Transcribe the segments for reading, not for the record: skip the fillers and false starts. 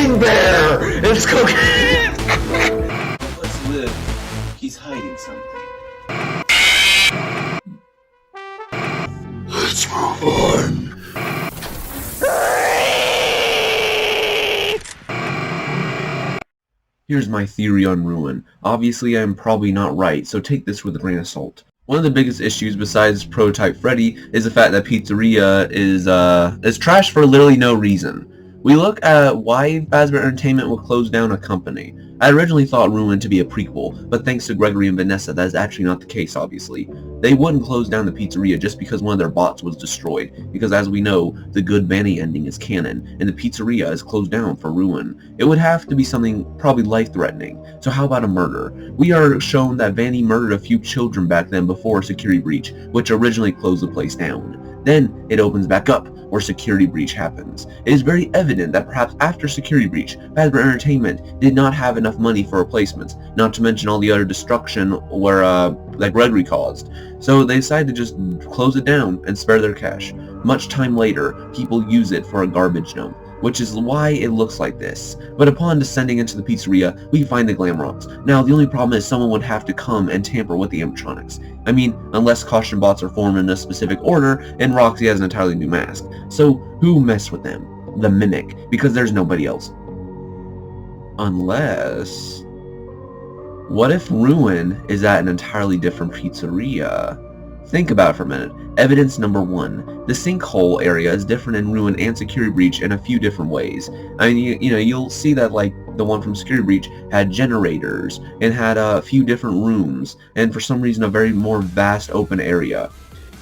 cocaine bear! It's cocaine! Let's live. He's hiding something. Let's move on. Here's my theory on Ruin. Obviously, I'm probably not right, so take this with a grain of salt. One of the biggest issues besides Prototype Freddy is the fact that Pizzeria is trash for literally no reason. We look at why Fazbear Entertainment would close down a company. I originally thought Ruin to be a prequel, but thanks to Gregory and Vanessa, that is actually not the case, obviously. They wouldn't close down the pizzeria just because one of their bots was destroyed, because as we know, the good Vanny ending is canon, and the pizzeria is closed down for Ruin. It would have to be something probably life-threatening. So how about a murder? We are shown that Vanny murdered a few children back then before Security Breach, which originally closed the place down. Then it opens back up, where Security Breach happens. It is very evident that perhaps after Security Breach, Fazbear Entertainment did not have enough money for replacements, not to mention all the other destruction that Gregory caused. So they decided to just close it down and spare their cash. Much time later, people use it for a garbage dump, which is why it looks like this. But upon descending into the pizzeria, we find the glam rocks. Now, the only problem is someone would have to come and tamper with the animatronics. I mean, unless caution bots are formed in a specific order, and Roxy has an entirely new mask. So, who messed with them? The Mimic, because there's nobody else. Unless... what if Ruin is at an entirely different pizzeria? Think about it for a minute. Evidence number 1. The sinkhole area is different in Ruin and Security Breach in a few different ways. I mean, you'll see that, like, the one from Security Breach had generators and had a few different rooms, and for some reason a very more vast open area.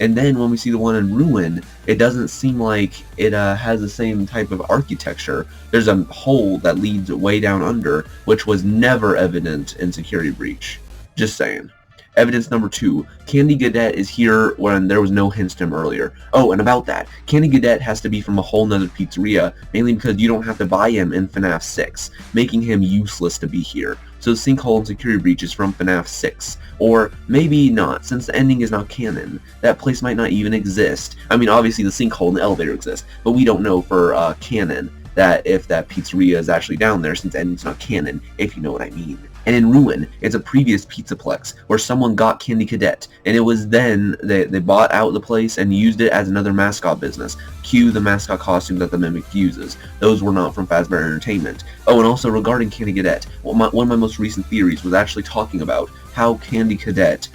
And then when we see the one in Ruin, it doesn't seem like it has the same type of architecture. There's a hole that leads way down under, which was never evident in Security Breach. Just saying. Evidence number 2. Candy Cadet is here when there was no hints to him earlier. Oh, and about that, Candy Cadet has to be from a whole nother pizzeria, mainly because you don't have to buy him in FNAF 6, making him useless to be here. So the sinkhole and Security Breach is from FNAF 6. Or maybe not, since the ending is not canon. That place might not even exist. I mean, obviously the sinkhole and the elevator exist, but we don't know for canon that if that pizzeria is actually down there, since the ending's not canon, if you know what I mean. And in Ruin, it's a previous Pizzaplex where someone got Candy Cadet, and it was then they bought out the place and used it as another mascot business. Cue the mascot costume that the Mimic uses. Those were not from Fazbear Entertainment. Oh, and also regarding Candy Cadet, one of my most recent theories was actually talking about how Candy Cadet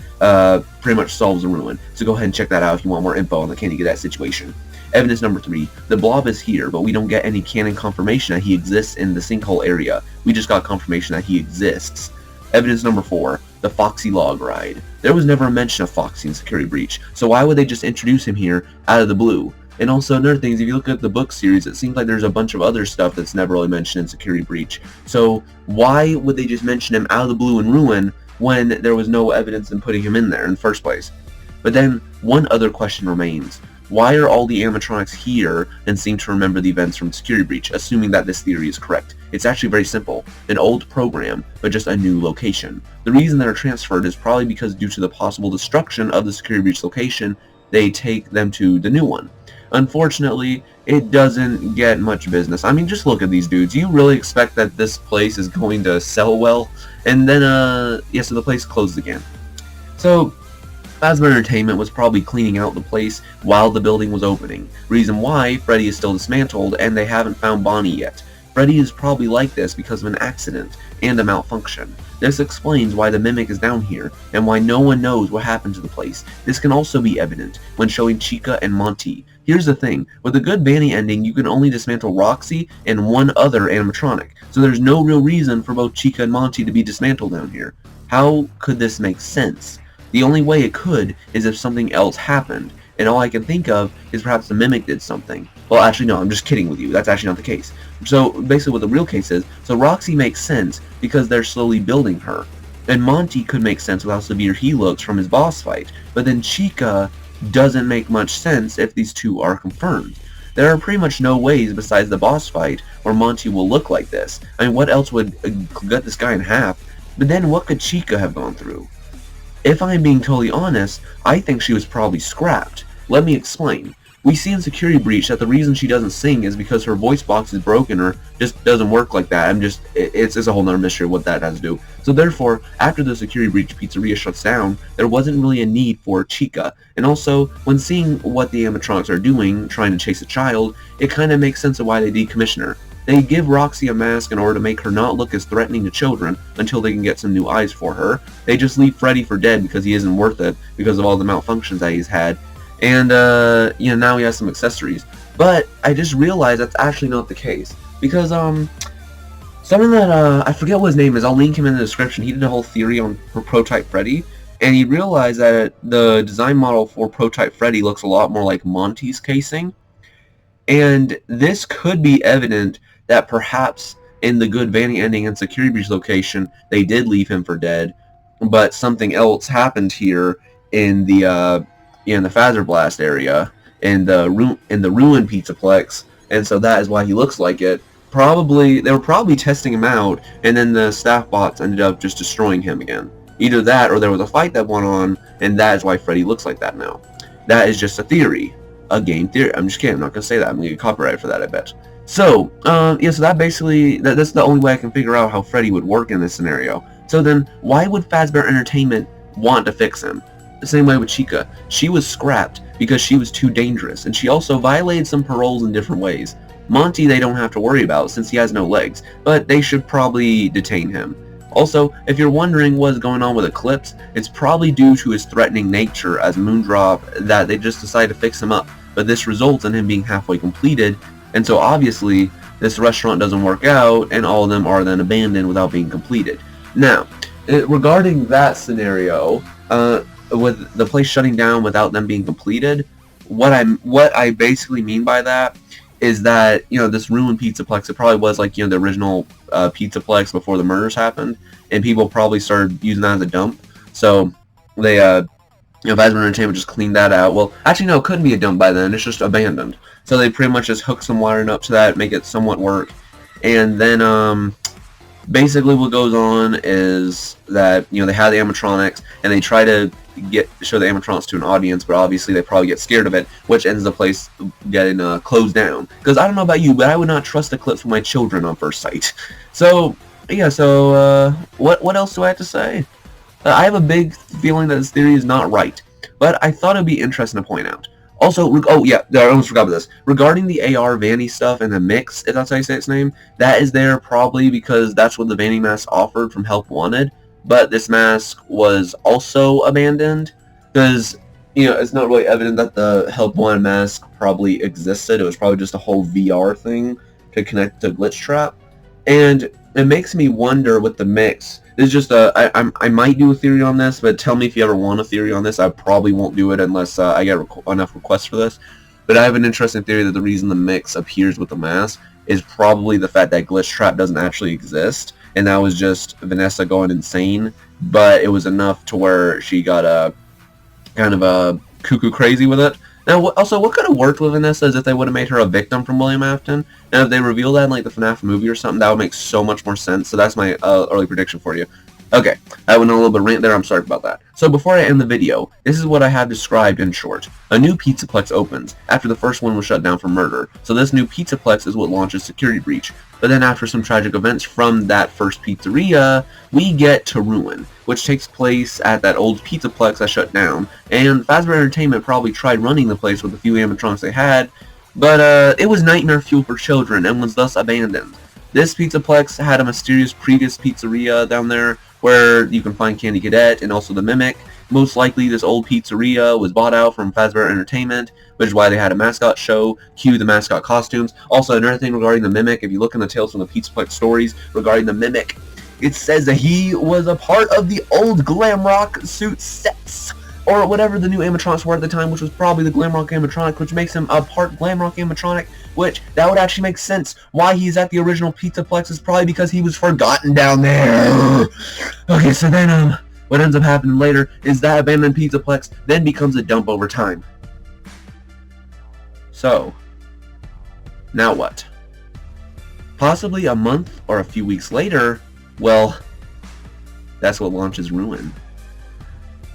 pretty much solves the Ruin. So go ahead and check that out if you want more info on the Candy Cadet situation. Evidence number 3. The Blob is here, but we don't get any canon confirmation that he exists in the sinkhole area. We just got confirmation that he exists. Evidence number 4. The Foxy Log Ride. There was never a mention of Foxy in Security Breach, so why would they just introduce him here out of the blue? And also another thing is, if you look at the book series, it seems like there's a bunch of other stuff that's never really mentioned in Security Breach. So why would they just mention him out of the blue in Ruin when there was no evidence in putting him in there in the first place? But then, one other question remains. Why are all the animatronics here and seem to remember the events from Security Breach, assuming that this theory is correct? It's actually very simple. An old program, but just a new location. The reason they're transferred is probably because due to the possible destruction of the Security Breach location, they take them to the new one. Unfortunately, it doesn't get much business. I mean, just look at these dudes. You really expect that this place is going to sell well? And then, yeah, so the place closed again. So, Fazbear Entertainment was probably cleaning out the place while the building was opening. Reason why Freddy is still dismantled and they haven't found Bonnie yet. Freddy is probably like this because of an accident and a malfunction. This explains why the Mimic is down here and why no one knows what happened to the place. This can also be evident when showing Chica and Monty. Here's the thing, with a good Vanny ending you can only dismantle Roxy and one other animatronic, so there's no real reason for both Chica and Monty to be dismantled down here. How could this make sense? The only way it could is if something else happened, and all I can think of is perhaps the Mimic did something. Well, actually no, I'm just kidding with you, that's actually not the case. So basically what the real case is, so Roxy makes sense because they're slowly building her. And Monty could make sense with how severe he looks from his boss fight, but then Chica doesn't make much sense if these two are confirmed. There are pretty much no ways besides the boss fight where Monty will look like this. I mean, what else would gut this guy in half? But then what could Chica have gone through? If I'm being totally honest, I think she was probably scrapped. Let me explain. We see in Security Breach that the reason she doesn't sing is because her voice box is broken or just doesn't work like that. It's a whole nother mystery what that has to do. So therefore, after the Security Breach pizzeria shuts down, there wasn't really a need for Chica. And also, when seeing what the animatronics are doing, trying to chase a child, it kind of makes sense of why they decommission her. They give Roxy a mask in order to make her not look as threatening to children until they can get some new eyes for her. They just leave Freddy for dead because he isn't worth it because of all the malfunctions that he's had. And, now he has some accessories. But I just realized that's actually not the case. Because, someone that, I forget what his name is, I'll link him in the description, he did a whole theory on Prototype Freddy. And he realized that the design model for Prototype Freddy looks a lot more like Monty's casing. And this could be evident that perhaps in the Good Vanny ending and Security Breach location, they did leave him for dead. But something else happened here in the Phaser Blast area, in the Ruin Pizzaplex, and so that is why he looks like it. They were probably testing him out, and then the staff bots ended up just destroying him again. Either that, or there was a fight that went on, and that is why Freddy looks like that now. That is just a theory, a game theory. I'm just kidding. I'm not gonna say that. I'm gonna get copyrighted for that, I bet. So, so that basically that's the only way I can figure out how Freddy would work in this scenario. So then, why would Fazbear Entertainment want to fix him? The same way with Chica. She was scrapped because she was too dangerous, and she also violated some paroles in different ways. Monty they don't have to worry about since he has no legs, but they should probably detain him. Also, if you're wondering what's going on with Eclipse, it's probably due to his threatening nature as Moondrop that they just decided to fix him up, but this results in him being halfway completed, and so obviously this restaurant doesn't work out, and all of them are then abandoned without being completed. Now, regarding that scenario, with the place shutting down without them being completed, what I basically mean by that is that, this ruined Pizzaplex, it probably was like, the original Pizzaplex before the murders happened, and people probably started using that as a dump. So they, Fazbear Entertainment just cleaned that out. Well, actually no, it couldn't be a dump by then, it's just abandoned. So they pretty much just hook some wiring up to that, make it somewhat work, and then, basically what goes on is that, they have the animatronics, and they try to show the animatronics to an audience, but obviously they probably get scared of it, which ends the place getting closed down. Because I don't know about you, but I would not trust Eclipse with my children on first sight. So, yeah, what else do I have to say? I have a big feeling that this theory is not right, but I thought it would be interesting to point out. Also, oh yeah, I almost forgot about this. Regarding the AR Vanny stuff and the mix, if that's how you say its name, that is there probably because that's what the Vanny mask offered from Help Wanted. But this mask was also abandoned because, it's not really evident that the Help Wanted mask probably existed. It was probably just a whole VR thing to connect to Glitch Trap. And it makes me wonder with the mix. It's just I might do a theory on this, but tell me if you ever want a theory on this. I probably won't do it unless I get enough requests for this. But I have an interesting theory that the reason the mix appears with the mask is probably the fact that Glitch Trap doesn't actually exist, and that was just Vanessa going insane. But it was enough to where she got kind of cuckoo crazy with it. Now, what could have worked with Vanessa is if they would have made her a victim from William Afton. And if they reveal that in like the FNAF movie or something, that would make so much more sense. So that's my early prediction for you. Okay, I went on a little bit rant there, I'm sorry about that. So before I end the video, this is what I have described in short. A new Pizzaplex opens, after the first one was shut down for murder. So this new Pizzaplex is what launches Security Breach. But then after some tragic events from that first pizzeria, we get to Ruin, which takes place at that old Pizzaplex that shut down. And Fazbear Entertainment probably tried running the place with the few animatronics they had, but it was nightmare fuel for children and was thus abandoned. This Pizzaplex had a mysterious previous pizzeria down there, where you can find Candy Cadet and also the Mimic. Most likely this old pizzeria was bought out from Fazbear Entertainment, which is why they had a mascot show, cue the mascot costumes. Also, another thing regarding the Mimic, if you look in the Tales from the Pizzaplex stories regarding the Mimic, it says that he was a part of the old glam rock suit sets, or whatever the new animatronics were at the time, which was probably the glam rock animatronic, which makes him a part glam rock animatronic, which that would actually make sense. Why he's at the original Pizzaplex is probably because he was forgotten down there. Okay, so then what ends up happening later is that abandoned Pizzaplex then becomes a dump over time. So, now what? Possibly a month or a few weeks later, well, that's what launches Ruin.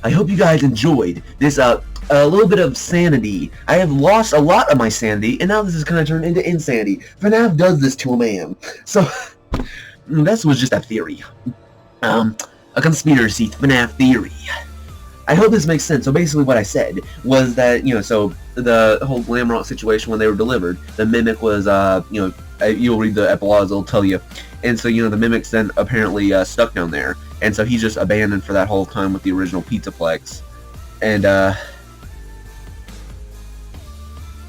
I hope you guys enjoyed this a little bit of sanity. I have lost a lot of my sanity, and now this is kind of turned into insanity. FNAF does this to a man. So, this was just a theory. A conspiracy FNAF theory. I hope this makes sense. So basically what I said was that, so the whole Glamrock situation when they were delivered, the Mimic was, you'll read the epilogues, it'll tell you. And so, the Mimic's then apparently stuck down there. And so he's just abandoned for that whole time with the original Pizzaplex. And,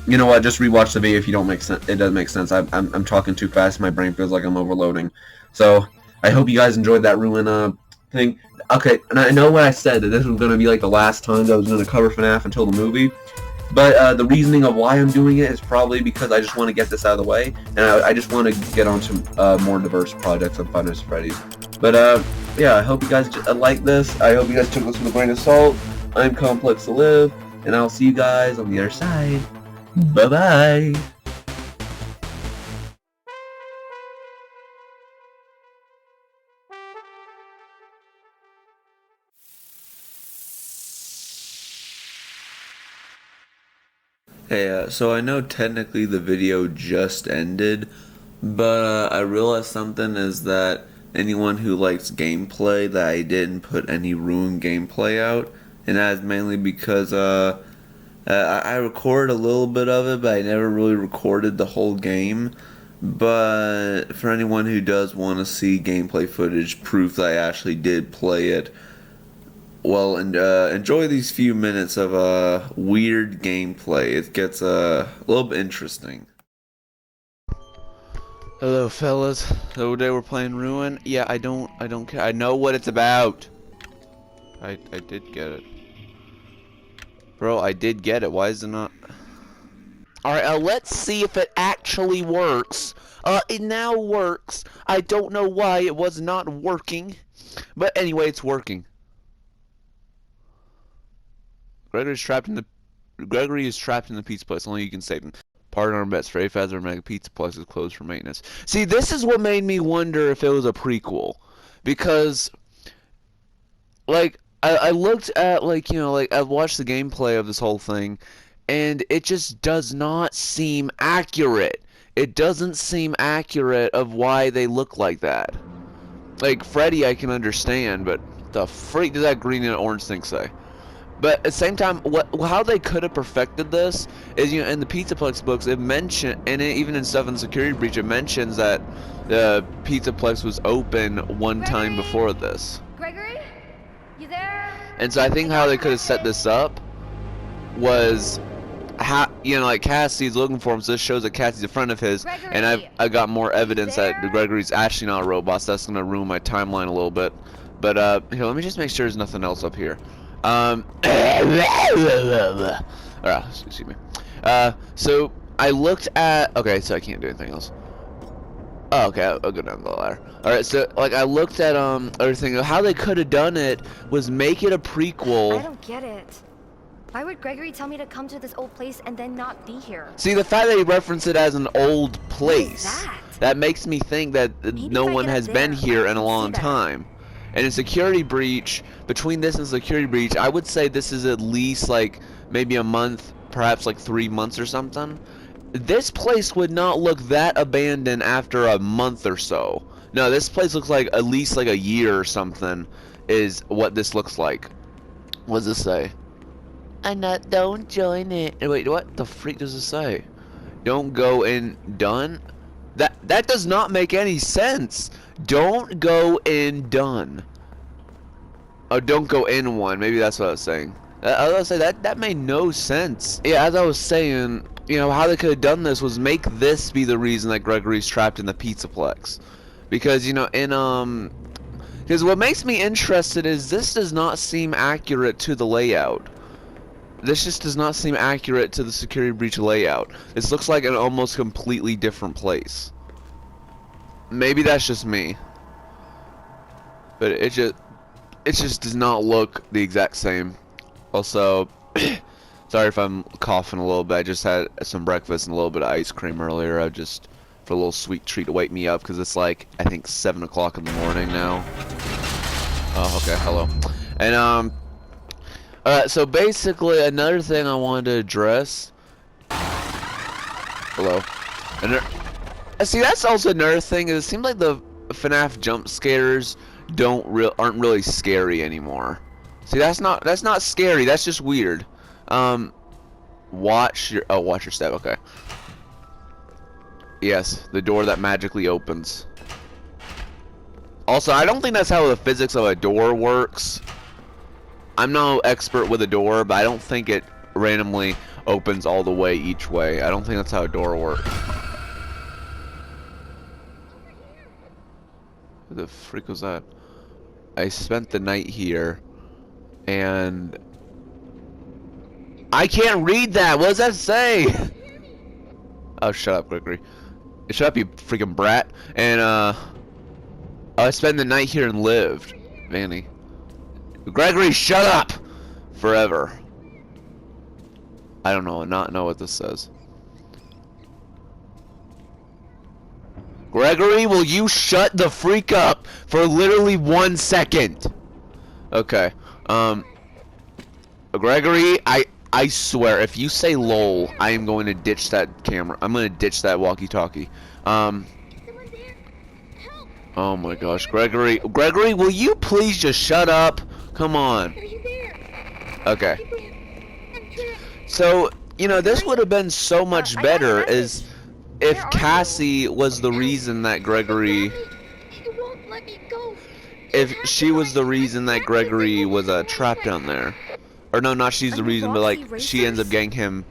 you know what, just rewatch the video if you don't make sense. It doesn't make sense. I'm talking too fast, my brain feels like I'm overloading. So, I hope you guys enjoyed that Ruin, thing. Okay, and I know what I said, that this was going to be like the last time that I was going to cover FNAF until the movie, but the reasoning of why I'm doing it is probably because I just want to get this out of the way, and I just want to get onto more diverse projects on Five Nights at Freddy's. But yeah, I hope you guys like this. I hope you guys took this with a grain of salt. I'm Complex to Live, and I'll see you guys on the other side. Bye-bye! Hey, so I know technically the video just ended, but I realized something is that anyone who likes gameplay, that I didn't put any Ruin gameplay out, and that is mainly because I recorded a little bit of it, but I never really recorded the whole game. But for anyone who does want to see gameplay footage, proof that I actually did play it, well, and enjoy these few minutes of weird gameplay. It gets a little bit interesting. Hello, fellas. So today we're playing Ruin. Yeah, I don't care. I know what it's about. I did get it, bro. I did get it. Why is it not? All right, let's see if it actually works. It now works. I don't know why it was not working, but anyway, it's working. Gregory is trapped in the Pizzaplex. Only you can save him. Pardon our bets. Freddy Fazbear Mega Pizzaplex is closed for maintenance. See, this is what made me wonder if it was a prequel, because, like, I looked at, like, I watched the gameplay of this whole thing, and it just does not seem accurate. It doesn't seem accurate of why they look like that. Like, Freddy I can understand, but the freak does that green and orange thing say? But at the same time, how they could have perfected this is, in the Pizzaplex books, it mentioned, and even in stuff in Security Breach, it mentions that the Pizzaplex was open one time before this. Gregory? You there? And so I think how they could have set this up was, like Cassie's looking for him, so this shows that Cassie's a friend of his, Gregory, and I got more evidence that Gregory's actually not a robot, so that's going to ruin my timeline a little bit. But, here, let me just make sure there's nothing else up here. Excuse me. So I looked at. Okay, so I can't do anything else. Oh, okay, I'll go down the ladder. All right, so like I looked at everything. How they could have done it was make it a prequel. I don't get it. Why would Gregory tell me to come to this old place and then not be here? See, the fact that he referenced it as an old place, that makes me think that no one has been here in a long time. And in Security Breach, between this and Security Breach, I would say this is at least like maybe a month, perhaps like 3 months or something. This place would not look that abandoned after a month or so. No, this place looks like at least like a year or something is what this looks like. What does this say? Don't join it. Wait, what the freak does it say? Don't go in done? That does not make any sense. Don't go in done. Oh, don't go in one. Maybe that's what I was saying. I was gonna say that made no sense. Yeah, as I was saying, how they could have done this was make this be the reason that Gregory's trapped in the Pizzaplex, because because what makes me interested is this does not seem accurate to the layout. This just does not seem accurate to the Security Breach layout. This looks like an almost completely different place. Maybe that's just me, but it just does not look the exact same. Also, sorry if I'm coughing a little bit. I just had some breakfast and a little bit of ice cream earlier. I just for a little sweet treat to wake me up because it's like I think 7 o'clock in the morning now. Oh, okay, hello. And So basically, another thing I wanted to address. Hello. See, that's also another thing. Is it seems like the FNAF jump scares aren't really scary anymore. See, that's not scary. That's just weird. Watch your step. Okay. Yes, the door that magically opens. Also, I don't think that's how the physics of a door works. I'm no expert with a door, but I don't think it randomly opens all the way each way. I don't think that's how a door works. Who the freak was that? I spent the night here, and I can't read that. What does that say? Oh, shut up, Gregory. Shut up, you freaking brat. And I spent the night here and lived. Vanny. Gregory, shut up! Forever. I don't know what this says. Gregory, will you shut the freak up for literally 1 second? Okay. Gregory, I swear, if you say lol, I am going to ditch that camera. I'm going to ditch that walkie-talkie. Oh my gosh, Gregory, will you please just shut up? Come on. Okay. So, you know, this would have been so much better as if Cassie was the reason that Gregory... If she was the reason that Gregory was trapped down there. Or no, not she's the reason, but like she ends up getting him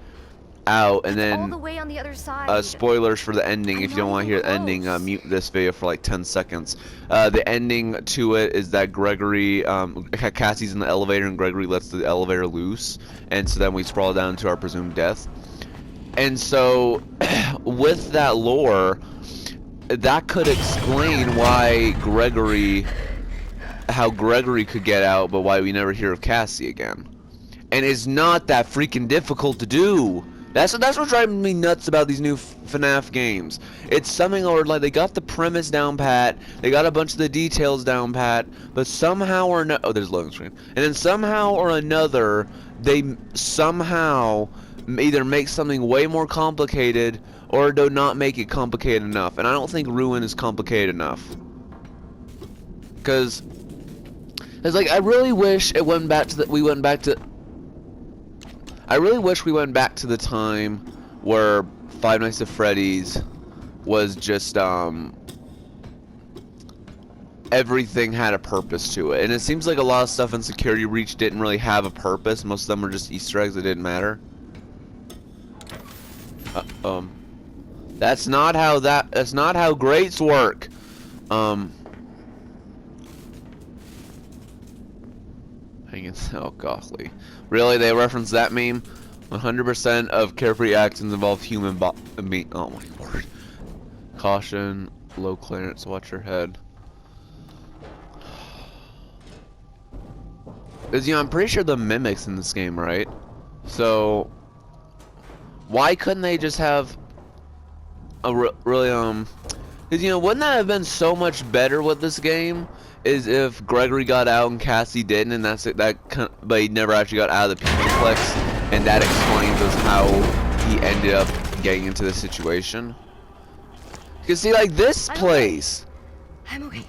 out, and then spoilers for the ending. If you don't want to hear the ending, mute this video for like 10 seconds. The ending to it is that Gregory, Cassie's in the elevator and Gregory lets the elevator loose, and so then we sprawl down to our presumed death. And so with that lore, that could explain why how Gregory could get out, but why we never hear of Cassie again. And it's not that freaking difficult to do. That's what's driving me nuts about these new FNAF games. It's something or like they got the premise down pat, they got a bunch of the details down pat, but somehow or no, oh, there's loading screen. And then somehow or another, they somehow either make something way more complicated or do not make it complicated enough. And I don't think Ruin is complicated enough. Cause it's like I really wish it went back to I really wish we went back to the time where Five Nights at Freddy's was just everything had a purpose to it, and it seems like a lot of stuff in Security Breach didn't really have a purpose. Most of them were just Easter eggs that didn't matter. That's not how grates work. Oh, golly. Really? They reference that meme? 100% of carefree actions involve human oh my word. Caution, low clearance, watch your head. Because, you know, I'm pretty sure the mimics in this game, right? So, why couldn't they just have a really, because, you know, wouldn't that have been so much better with this game? Is if Gregory got out and Cassie didn't, and that's it. But he never actually got out of the Pizzaplex, and that explains us how he ended up getting into this situation. Because see, like this place. I'm okay.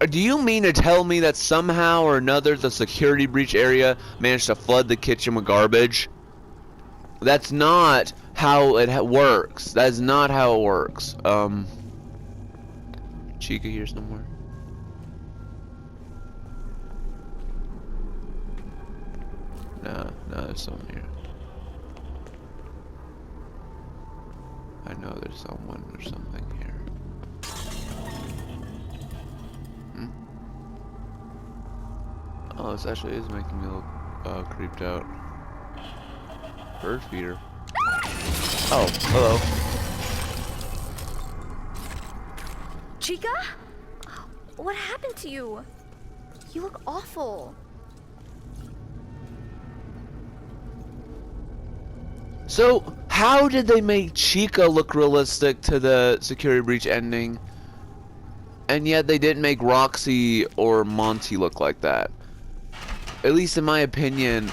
Do you mean to tell me that somehow or another the Security Breach area managed to flood the kitchen with garbage? That's not how it works. That is not how it works. Chica here somewhere. No, there's someone here. I know there's someone or something here. Oh, this actually is making me look creeped out. Bird feeder. Oh, hello. Chica? What happened to you? You look awful. So, how did they make Chica look realistic to the Security Breach ending, and yet they didn't make Roxy or Monty look like that? at least in my opinion,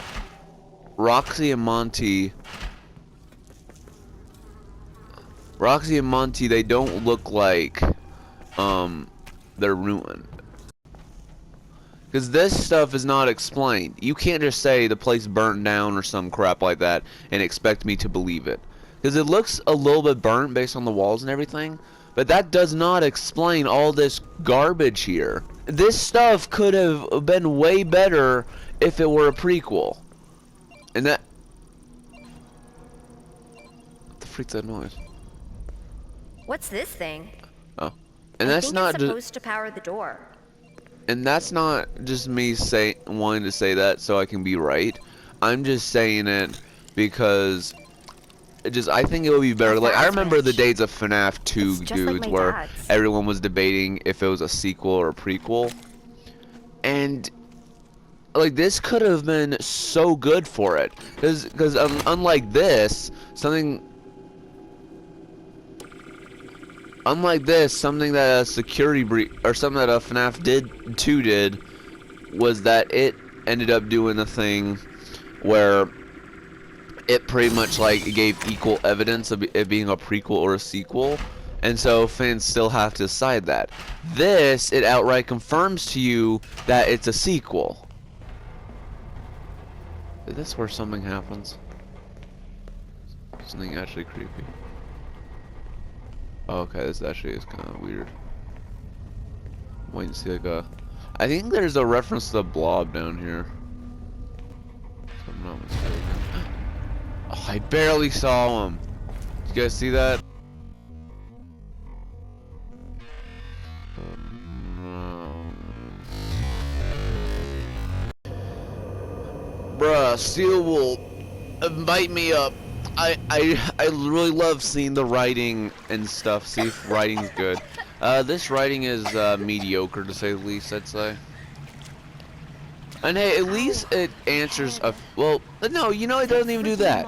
Roxy and Monty, they don't look like they're ruined. Because this stuff is not explained. You can't just say the place burnt down or some crap like that and expect me to believe it. Because it looks a little bit burnt based on the walls and everything, but that does not explain all this garbage here. This stuff could have been way better if it were a prequel. And that... What the freak's that noise? What's this thing? Oh. And that's not it's supposed to power the door. And that's not just me wanting to say that so I can be right. I'm just saying it because I think it would be better. Like, I remember the days of FNAF 2 dudes where everyone was debating if it was a sequel or a prequel. And like, this could have been so good for it. Because unlike this, something that a security breach, or something that a FNAF 2 did, was that it ended up doing a thing where it pretty much like gave equal evidence of it being a prequel or a sequel, and so fans still have to decide that. This, it outright confirms to you that it's a sequel. Is this where something happens? Something actually creepy. Oh, okay, this actually is kind of weird. I'm waiting to see like a... I think there's a reference to the blob down here. If I'm not mistaken. Oh, I barely saw him. Did you guys see that? Bruh, Steel will invite me up. I really love seeing the writing and stuff, see if writing's good. This writing is mediocre to say the least, I'd say. And hey, at least it answers a... Well, no, you know, it doesn't even do that.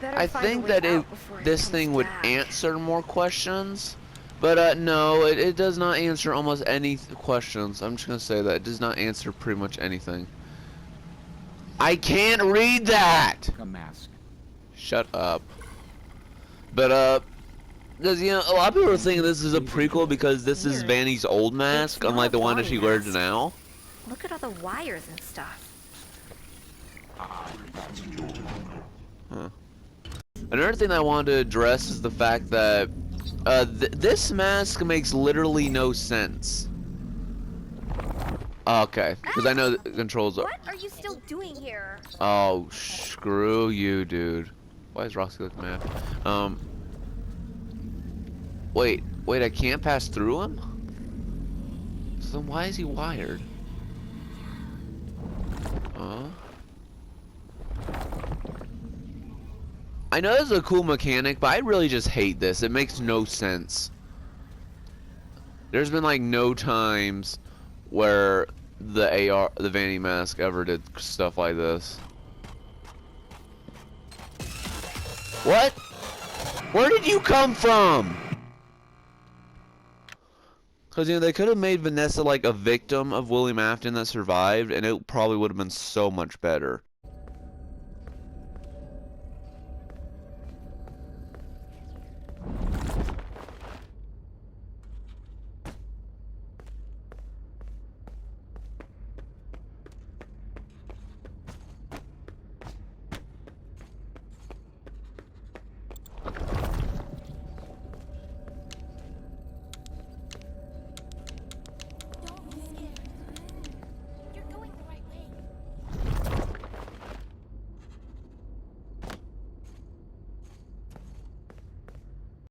I think that this thing would answer more questions, but no, it does not answer almost any questions. I'm just gonna say that it does not answer pretty much anything. I can't read that. A mask. Shut up. But because you know, a lot of people are thinking this is a prequel because this is Vanny's old mask, unlike the one that she wears now. Look at all the wires and stuff. Huh. Another thing I wanted to address is the fact that this mask makes literally no sense. Okay, because I know the controls are... What are you still doing here? Oh, screw you, dude. Why is Roxy looking mad? Wait, I can't pass through him? So then why is he wired? I know this is a cool mechanic, but I really just hate this. It makes no sense. There's been like no times where the Vanny mask ever did stuff like this. What? Where did you come from? Because, you know, they could have made Vanessa like a victim of William Afton that survived, and it probably would have been so much better.